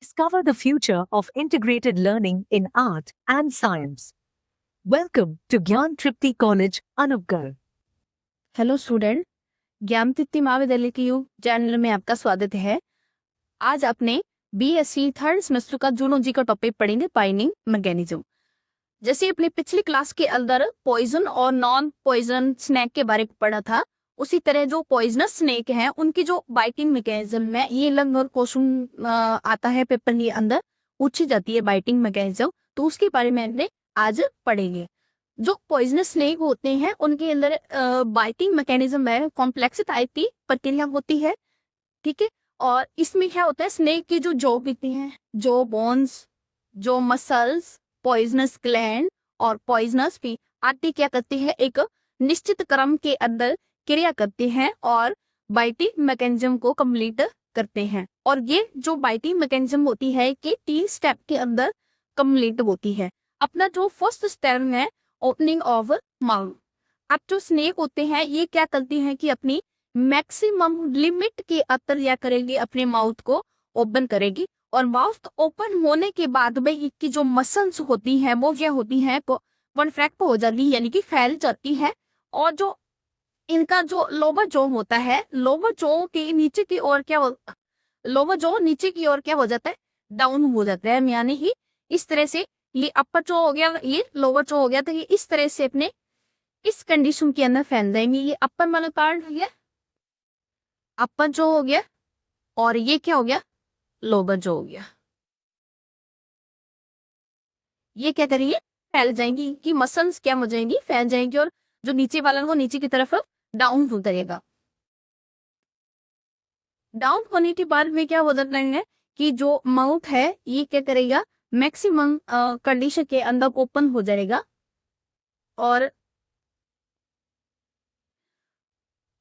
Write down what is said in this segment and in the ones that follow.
Discover the future of integrated learning in art and science. Welcome to Gyan Tripti College, Anupgarh. Hello student, ज्ञान तृप्ति महाविद्यालय के YouTube channel में आपका स्वागत है। आज अपने बीएससी थर्ड सेमेस्टर का जूलॉजी का टॉपिक पढ़ेंगे, बाइंडिंग मैकेनिज्म। जैसे अपने पिछली क्लास के अंदर पॉइजन और नॉन पॉइजन स्नेक के बारे में पढ़ा था, उसी तरह जो पॉइजनस स्नेक हैं उनकी जो बाइटिंग मैकेनिज्म है, ये लगभग क्वेश्चन आता है पेपर के अंदर, पूछी जाती है बाइटिंग मैकेनिज्म, तो उसके बारे में हमने आज पढ़ेंगे। जो पॉइजनस स्नेक होते हैं उनके अंदर बाइटिंग मैकेनिज्म है, कॉम्प्लेक्स टाइप की प्रक्रिया होती है, ठीक है। और इसमें क्या होता है, स्नेक की जो जॉ होती हैं, जो बोन्स, जो मसल्स, पॉइजनस ग्लैंड और पॉइजनस भी आदि क्या करते हैं, एक निश्चित क्रम के अंदर क्रिया करते हैं और बाइटिंग मैकेनिज्म को कंप्लीट करते हैं। और ये जो बाइटिंग मैकेनिज्म होती है कि 3 स्टेप के अंदर कंप्लीट होती है। अपना जो फर्स्ट स्टेप है ओपनिंग ऑफ माउथ। अब जो स्नेक होते हैं ये क्या करती हैं कि अपनी मैक्सिमम लिमिट के अंदर क्या करेगी, अपने माउथ को ओपन करेगी और माउथ ओपन होने के बाद में इसकी जो मसल्स होती हैं वो क्या होती हैं, कॉन्ट्रैक्ट हो जाती है, यानी कि फैल जाती है। और जो इनका जो लोअर जॉ होता है, लोअर जॉ के नीचे की ओर लोअर जॉ नीचे की ओर क्या हो जाता है, डाउन हो जाता है। यानी कि इस तरह से ये अपर जॉ हो गया, ये लोअर जॉ हो गया, तो ये इस तरह से अपने इस कंडीशन के अंदर फैल जाएंगे। ये अपर वाला पार्ट हो गया, अपर जॉ हो गया, और ये क्या हो गया, लोअर जॉ हो गया। ये क्या करेंगे, फैल जाएंगी, कि मसल्स क्या हो जाएंगी, फैल जाएंगी, और जो नीचे वाला वो नीचे की तरफ डाउन हो जाएगा। डाउन होने के बाद में क्या हो जाता है कि जो माउथ है ये क्या करेगा, मैक्सिमम कंडीशन के अंदर ओपन हो जाएगा। और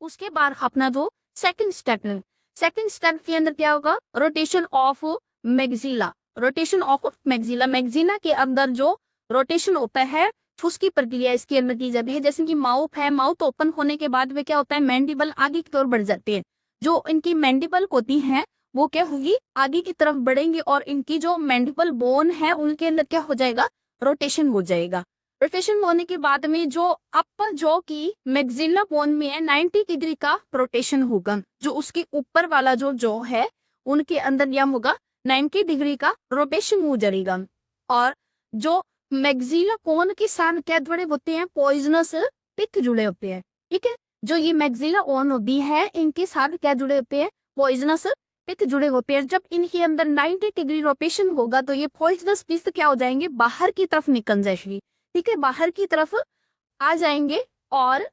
उसके बाद अपना जो सेकंड स्टेप है, सेकंड स्टेप के अंदर क्या होगा, rotation of maxilla. Rotation of maxilla, maxilla के अंदर जो रोटेशन होता है उसकी प्रक्रिया इसके अंदर की जाती है। जैसे कि माउथ है, माउथ ओपन होने के बाद में क्या होता है, मैंडिबल आगे की ओर बढ़ जाती है। जो इनकी मैंडिबल होती हैं वो क्या होगी, आगे की तरफ बढ़ेंगी, और इनकी जो मैंडिबल बोन है उनके अंदर क्या हो जाएगा, रोटेशन हो जाएगा। रोटेशन होने के बाद में जो अपर जॉ की मैक्सिला बोन में है 90 डिग्री का रोटेशन होगा। जो उसके ऊपर वाला जो जॉ है उनके अंदर यह होगा 90 डिग्री का रोटेशन हो जाएगा। और जो मैक्सिला कोन के साथ क्या जुड़े होते हैं, पॉइजनस पिक जुड़े होते हैं, ठीक है। जो ये मैक्सिला ओन होती है इनके साथ क्या जुड़े होते हैं, पॉइजनस पिक जुड़े होते हैं। जब इनके अंदर 90 डिग्री रोटेशन होगा तो ये पॉइजनस पिक क्या हो जाएंगे, बाहर की तरफ निकल जाएंगे, ठीक है, बाहर की तरफ आ जाएंगे। और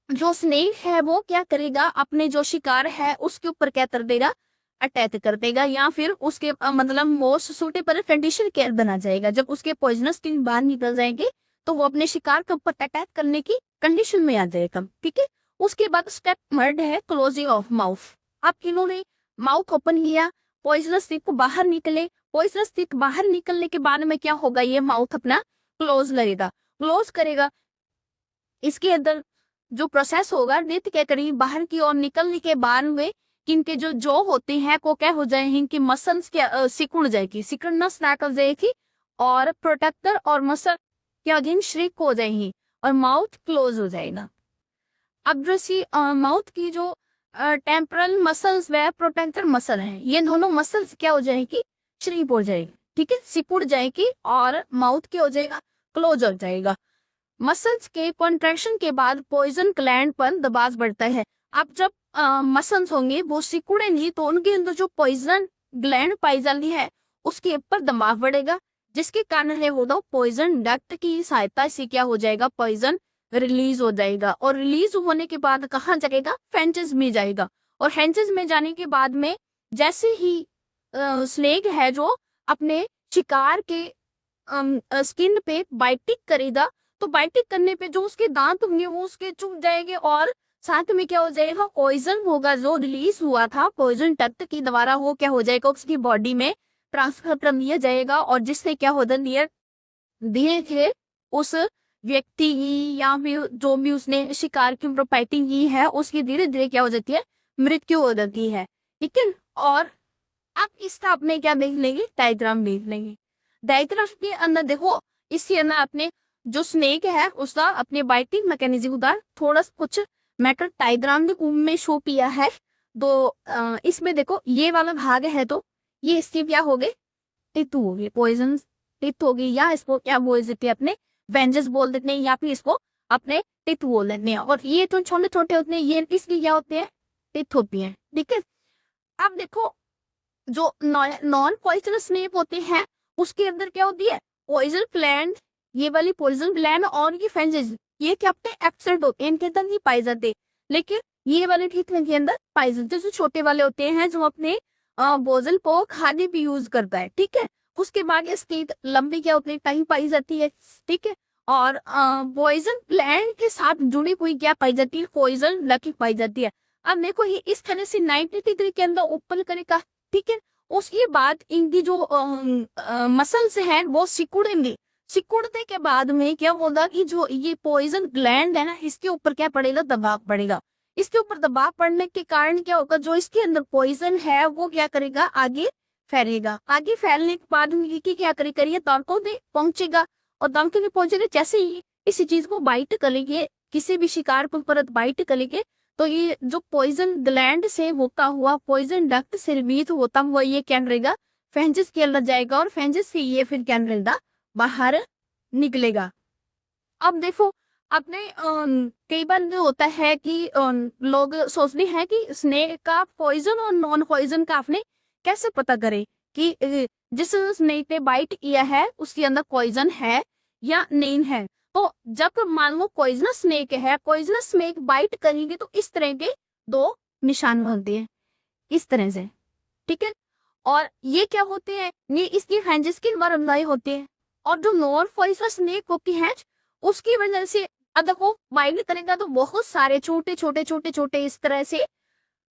जो स्नेक है वो क्या करेगा, अपने जो शिकार है उसके ऊपर क्या कर देगा, अटैक कर देगा, या फिर उसके मतलब मोस्ट सुटेबल कंडीशन के बना जाएगा। जब उसके पॉइजनस टिन बाहर निकल जाएंगे तो वो अपने शिकार के ऊपर अटैक करने की कंडीशन में आ जाएगा, ठीक है। उसके बाद स्टेप थर्ड है क्लोजिंग ऑफ माउथ। आप इन्होंने माउथ ओपन किया, पॉइजनस टिप को बाहर निकले, पॉइजनस टिप बाहर निकलने के बाद में क्या होगा, ये माउथ अपना क्लोज लगेगा, क्लोज करेगा। इसके अंदर जो प्रोसेस होगा, नृत्य क्या करेंगे, बाहर की ओर निकलने के बाद में इनके जो जॉ होते हैं वो क्या हो जाएंगे, इनकी मसल्स क्या सिकुड़ जाएगी, सिकुड़ना स्टार्ट हो जाएगी, और प्रोटेक्टर और मसल क्या हो जाएंगी, श्रिंक हो जाएंगी, और माउथ क्लोज हो जाएगा। अब जैसी माउथ की जो टेम्परल मसल्स व प्रोटेक्टर मसल है, ये दोनों मसल्स क्या हो जाएगी, श्रिंक हो जाएगी, ठीक है, सिकुड़ जाएगी, और माउथ क्या हो जाएगा, क्लोज हो जाएगा। मसल्स के कॉन्ट्रैक्शन के बाद पॉइजन ग्लैंड पर दबाव बढ़ता है। अब जब मसल्स होंगे वो सिकुड़ेंगी तो उनके अंदर जो पॉइजन ग्लैंड पाई जाती है उसके ऊपर दबाव बढ़ेगा, जिसके कारण है होगा पॉइजन डक्ट की सहायता से क्या हो जाएगा, पॉइजन रिलीज हो जाएगा। और रिलीज होने के बाद कहाँ जाएगा, फेंचेस में जाएगा। और फेंचेस में जाने के बाद में जैसे ही स्नेक है जो अपने शिकार के स्किन पे बाइटिंग करेगा, तो बाइटिंग करने पे जो उसके दांत होंगे वो उसके चुभ जाएंगे, और साथ में क्या हो जाएगा, पॉइजन होगा जो रिलीज हुआ था पॉइजन तत्व के द्वारा, वो क्या हो जाएगा, उसकी बॉडी में ट्रांसफर कर लिया जाएगा। और जिससे क्या होता है, धीरे धीरे उस व्यक्ति की या फिर जो भी उसने शिकार की फाइटिंग की है उसकी धीरे धीरे क्या हो जाती है, मृत्यु हो जाती है, ठीक है। और अब इसका आपने क्या देख लेंगे, डायग्राम देख लेंगे। डायग्राम के अंदर देखो, इसके अंदर आपने जो स्नेक है उसका अपने बाइटिंग मैकेनिज्म का थोड़ा सा कुछ मैटर डायग्राम में शो किया है। तो इसमें देखो ये वाला भाग है, तो ये इसके क्या हो गए, टितू हो गए, पॉइजन टित हो गई, या इसको क्या बोल देते हैं अपने वेंजस बोल देते हैं, या फिर इसको अपने टित बोल देते हैं। और ये तो छोटे छोटे होते हैं, ये इसकी क्या होते हैं, टित होती है। ठीक है, अब देखो जो नॉन पॉइजनस स्नेक होते हैं उसके अंदर क्या होती है, पॉइजन ग्लैंड, ये वाली पॉइजन ग्लैंड और ये फेंजेस, ये क्या होते हैं, एब्सेंट होते हैं, इनके अंदर नहीं पाए जाते। लेकिन ये वाले टीथ के अंदर पाए जाते, जो छोटे वाले होते हैं, जो अपने भोजन को खाने भी यूज करता है। ठीक है, उसके बाद ये टीथ लंबी क्या होती है, टाइम पाई जाती है। ठीक है, और पॉइजन ग्लैंड के साथ जुड़ी हुई क्या पाई जाती है, पॉइजन लकी पाई जाती है। अब देखो ये इस तरह से 90 डिग्री के अंदर ओपन करेगा। ठीक है, उसके बाद इनकी जो मसल्स हैं वो सिकुड़ेंगे। सिकुड़ने के बाद में क्या होगा कि जो ये पॉइजन ग्लैंड है ना, इसके ऊपर क्या पड़ेगा, दबाव पड़ेगा। इसके ऊपर दबाव पड़ने के कारण क्या होगा, जो इसके अंदर पॉइजन है वो क्या करेगा, आगे फैलेगा। आगे फैलने के बाद में क्या करेगा, ये दांतों में पहुंचेगा, और दांतों में पहुंचेगा जैसे ही इसी चीज को बाइट करेंगे, किसी भी शिकार को परत बाइट करेंगे, तो ये जो पॉइजन ग्लैंड से होता हुआ, पॉइजन डक्ट से रिलीज होता हुआ ये क्या रहेगा, फेंजेस के अंदर जाएगा, और फेंजेस से ये फिर क्या रहेगा, बाहर निकलेगा। अब देखो अपने कई बार जो होता है कि लोग सोचते हैं कि स्नेक का पॉइजन और नॉन पॉइजन का आपने कैसे पता करें कि जिस स्नेक ने बाइट किया है उसके अंदर पॉइजन है या नहीं है। तो जब मान लो पॉइजनस स्नेक है, पॉइजनस स्नेक बाइट करेंगे तो इस तरह के दो निशान बनते हैं, इस तरह से। ठीक है, और ये क्या होते हैं, ये इसकी फेंजेस की लंबाई होती है। और जो नॉन पॉइजनस स्नेक होती है उसकी वजह से अगर वो बाइट करेगा तो बहुत सारे छोटे छोटे छोटे छोटे इस तरह से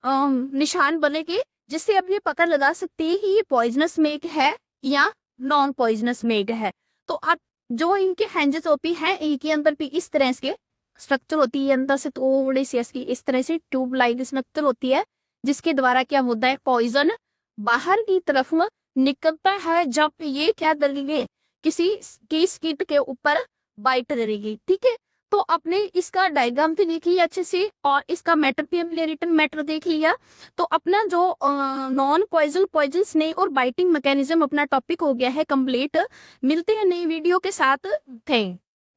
निशान बनेंगे, जिससे अपनी पकड़ लगा सकते हैं कि ये पॉइजनस स्नेक है या नॉन पॉइजनस स्नेक है। तो आप जो इनके हैंजेस होती है, इनके अंदर भी इस तरह से स्ट्रक्चर होती है, अंदर से थोड़ी सी ऐसी इस तरह से ट्यूब लाइक स्ट्रक्चर होती है, जिसके द्वारा क्या होता है, पॉइजन बाहर की तरफ निकलता है जब ये क्या करेंगे, किसी की स्किन के ऊपर बाइट करेगी। ठीक है, तो आपने इसका डायग्राम भी देख लिया अच्छे से, और इसका मैटर भी हमने रिटन मैटर देख लिया। तो अपना जो नॉन पॉइजन स्नेक और बाइटिंग मैकेनिज्म अपना टॉपिक हो गया है कंप्लीट। मिलते हैं नई वीडियो के साथ। थैंक